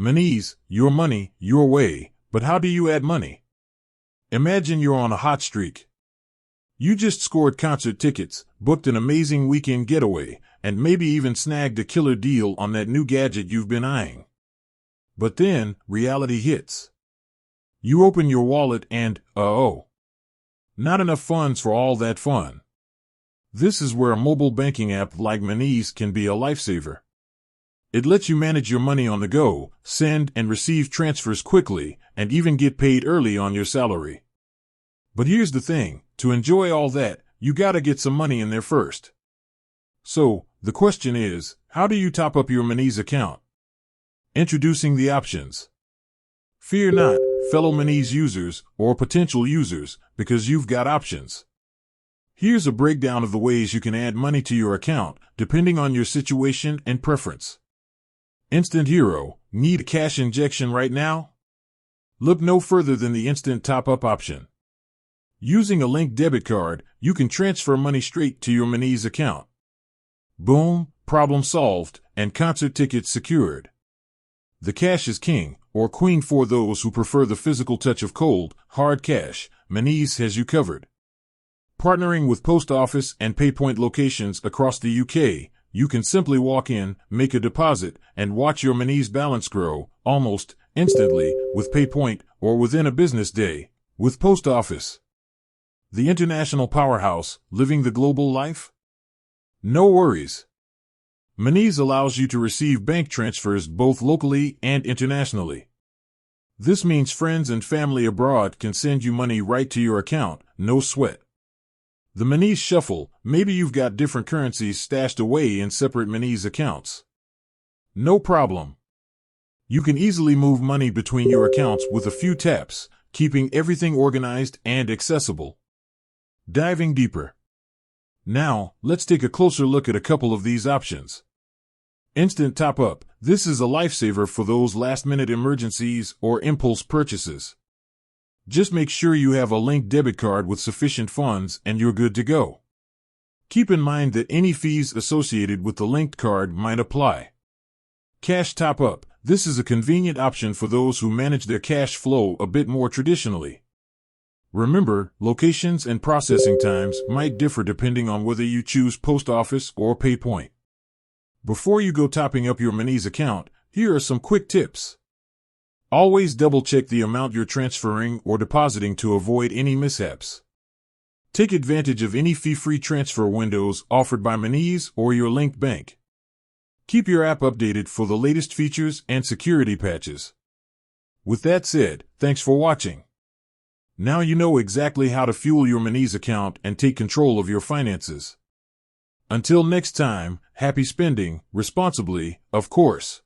Monese, your money, your way, but how do you add money? Imagine you're on a hot streak. You just scored concert tickets, booked an amazing weekend getaway, and maybe even snagged a killer deal on that new gadget you've been eyeing. But then, reality hits. You open your wallet and, not enough funds for all that fun. This is where a mobile banking app like Monese can be a lifesaver. It lets you manage your money on the go, send and receive transfers quickly, and even get paid early on your salary. But here's the thing, to enjoy all that, you gotta get some money in there first. So, the question is, how do you top up your Monese account? Introducing the options. Fear not, fellow Monese users, or potential users, because you've got options. Here's a breakdown of the ways you can add money to your account, depending on your situation and preference. Instant Hero, need a cash injection right now? Look no further than the instant top-up option. Using a linked debit card, you can transfer money straight to your Monese account. Boom, problem solved, and concert tickets secured. The cash is king, or queen for those who prefer the physical touch of cold, hard cash. Monese has you covered. Partnering with post office and PayPoint locations across the UK, you can simply walk in, make a deposit, and watch your Monese balance grow, almost instantly, with PayPoint, or within a business day, with post office. The international powerhouse, living the global life? No worries. Monese allows you to receive bank transfers both locally and internationally. This means friends and family abroad can send you money right to your account, no sweat. The Monese Shuffle, maybe you've got different currencies stashed away in separate Monese accounts. No problem. You can easily move money between your accounts with a few taps, keeping everything organized and accessible. Diving deeper. Now, let's take a closer look at a couple of these options. Instant Top-Up. This is a lifesaver for those last-minute emergencies or impulse purchases. Just make sure you have a linked debit card with sufficient funds and you're good to go. Keep in mind that any fees associated with the linked card might apply. Cash Top-Up. This is a convenient option for those who manage their cash flow a bit more traditionally. Remember, locations and processing times might differ depending on whether you choose post office or PayPoint. Before you go topping up your Monese account, here are some quick tips. Always double-check the amount you're transferring or depositing to avoid any mishaps. Take advantage of any fee-free transfer windows offered by Monese or your linked bank. Keep your app updated for the latest features and security patches. With that said, thanks for watching. Now you know exactly how to fuel your Monese account and take control of your finances. Until next time, happy spending, responsibly, of course.